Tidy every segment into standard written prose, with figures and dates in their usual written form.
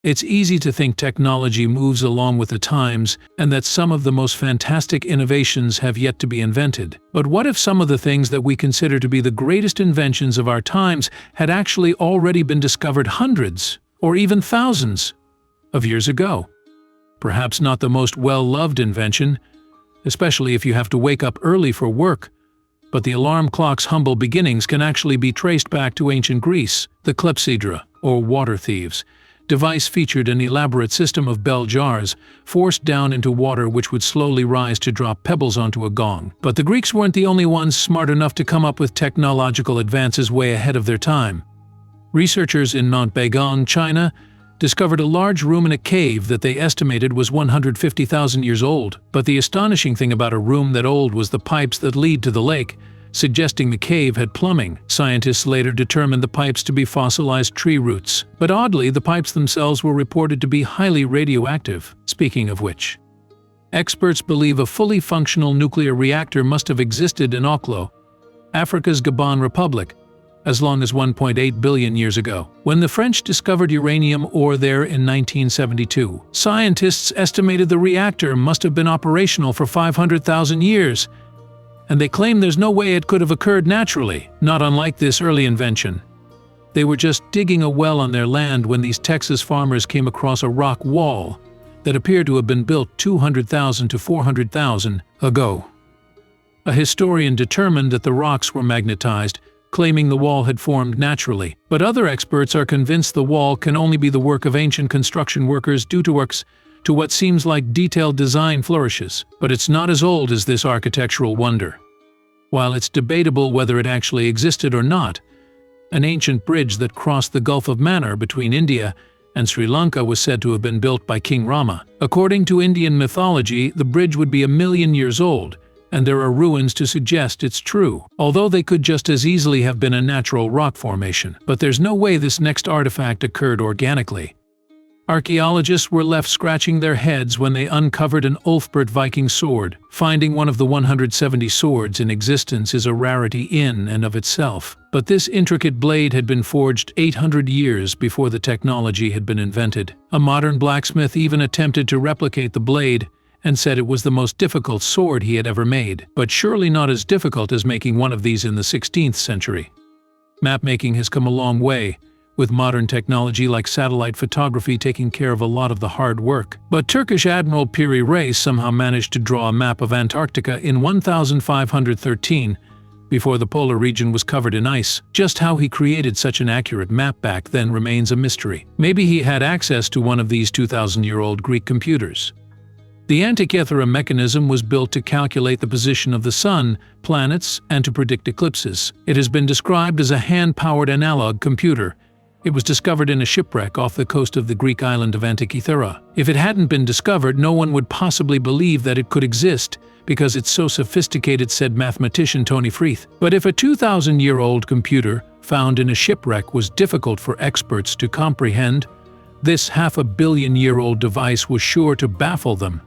It's easy to think technology moves along with the times and that some of the most fantastic innovations have yet to be invented. But what if some of the things that we consider to be the greatest inventions of our times had actually already been discovered hundreds, or even thousands, of years ago? Perhaps not the most well-loved invention, especially if you have to wake up early for work, but the alarm clock's humble beginnings can actually be traced back to ancient Greece. The clepsydra, or water thieves, device featured an elaborate system of bell jars forced down into water which would slowly rise to drop pebbles onto a gong. But the Greeks weren't the only ones smart enough to come up with technological advances way ahead of their time. Researchers in Mount Baigong, China, discovered a large room in a cave that they estimated was 150,000 years old. But the astonishing thing about a room that old was the pipes that lead to the lake, suggesting the cave had plumbing. Scientists later determined the pipes to be fossilized tree roots. But oddly, the pipes themselves were reported to be highly radioactive. Speaking of which, experts believe a fully functional nuclear reactor must have existed in Oklo, Africa's Gabon Republic, as long as 1.8 billion years ago. When the French discovered uranium ore there in 1972, scientists estimated the reactor must have been operational for 500,000 years, and they claim there's no way it could have occurred naturally, not unlike this early invention. They were just digging a well on their land when these Texas farmers came across a rock wall that appeared to have been built 200,000 to 400,000 ago. A historian determined that the rocks were magnetized, claiming the wall had formed naturally. But other experts are convinced the wall can only be the work of ancient construction workers due to what seems like detailed design flourishes. But it's not as old as this architectural wonder. While it's debatable whether it actually existed or not, an ancient bridge that crossed the Gulf of Mannar between India and Sri Lanka was said to have been built by King Rama. According to Indian mythology, the bridge would be 1,000,000 years old, and there are ruins to suggest it's true, although they could just as easily have been a natural rock formation. But there's no way this next artifact occurred organically. Archaeologists were left scratching their heads when they uncovered an Ulfbert Viking sword. Finding one of the 170 swords in existence is a rarity in and of itself. But this intricate blade had been forged 800 years before the technology had been invented. A modern blacksmith even attempted to replicate the blade and said it was the most difficult sword he had ever made, but surely not as difficult as making one of these in the 16th century. Mapmaking has come a long way, with modern technology like satellite photography taking care of a lot of the hard work. But Turkish Admiral Piri Reis somehow managed to draw a map of Antarctica in 1513, before the polar region was covered in ice. Just how he created such an accurate map back then remains a mystery. Maybe he had access to one of these 2,000-year-old Greek computers. The Antikythera mechanism was built to calculate the position of the sun, planets, and to predict eclipses. It has been described as a hand-powered analog computer. It was discovered in a shipwreck off the coast of the Greek island of Antikythera. If it hadn't been discovered, no one would possibly believe that it could exist, because it's so sophisticated, said mathematician Tony Freeth. But if a 2,000-year-old computer found in a shipwreck was difficult for experts to comprehend, this half-a-billion-year-old device was sure to baffle them.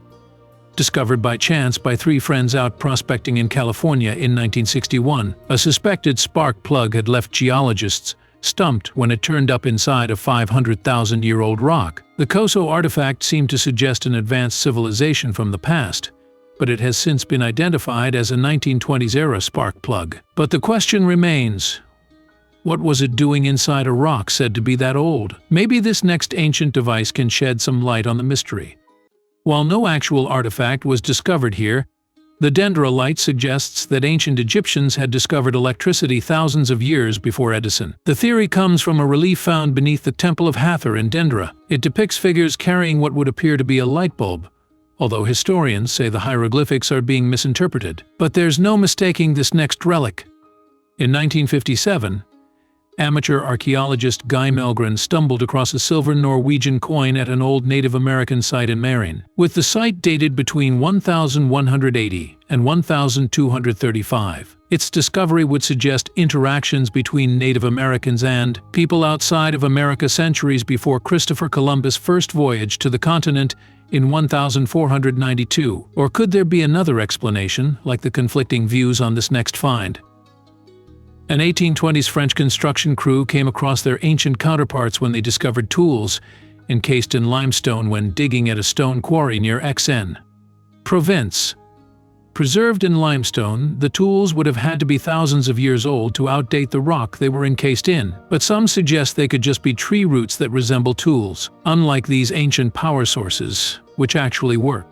Discovered by chance by three friends out prospecting in California in 1961, a suspected spark plug had left geologists stumped when it turned up inside a 500,000-year-old rock. The Koso artifact seemed to suggest an advanced civilization from the past, but it has since been identified as a 1920s-era spark plug. But the question remains, what was it doing inside a rock said to be that old? Maybe this next ancient device can shed some light on the mystery. While no actual artifact was discovered here, the dendrolite suggests that ancient Egyptians had discovered electricity thousands of years before Edison. The theory comes from a relief found beneath the Temple of Hathor in Dendra. It depicts figures carrying what would appear to be a light bulb, although historians say the hieroglyphics are being misinterpreted. But there's no mistaking this next relic. In 1957, amateur archaeologist Guy Melgren stumbled across a silver Norwegian coin at an old Native American site in Marin. With the site dated between 1180 and 1235, its discovery would suggest interactions between Native Americans and people outside of America centuries before Christopher Columbus' first voyage to the continent in 1492. Or could there be another explanation, like the conflicting views on this next find? An 1820s French construction crew came across their ancient counterparts when they discovered tools encased in limestone when digging at a stone quarry near Aix-en-Provence. Preserved in limestone, the tools would have had to be thousands of years old to outdate the rock they were encased in, but some suggest they could just be tree roots that resemble tools, unlike these ancient power sources, which actually work.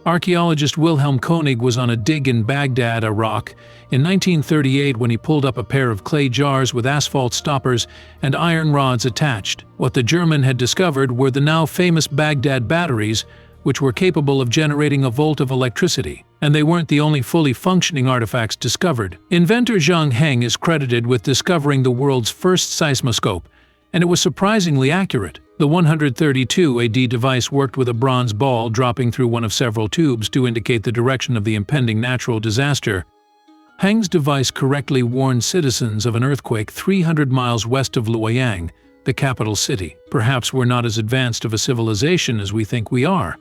Archaeologist Wilhelm Koenig was on a dig in Baghdad, Iraq, in 1938 when he pulled up a pair of clay jars with asphalt stoppers and iron rods attached. What the German had discovered were the now famous Baghdad batteries, which were capable of generating a volt of electricity. And they weren't the only fully functioning artifacts discovered. Inventor Zhang Heng is credited with discovering the world's first seismoscope, and it was surprisingly accurate. The 132 AD device worked with a bronze ball dropping through one of several tubes to indicate the direction of the impending natural disaster. Heng's device correctly warned citizens of an earthquake 300 miles west of Luoyang, the capital city. Perhaps we're not as advanced of a civilization as we think we are.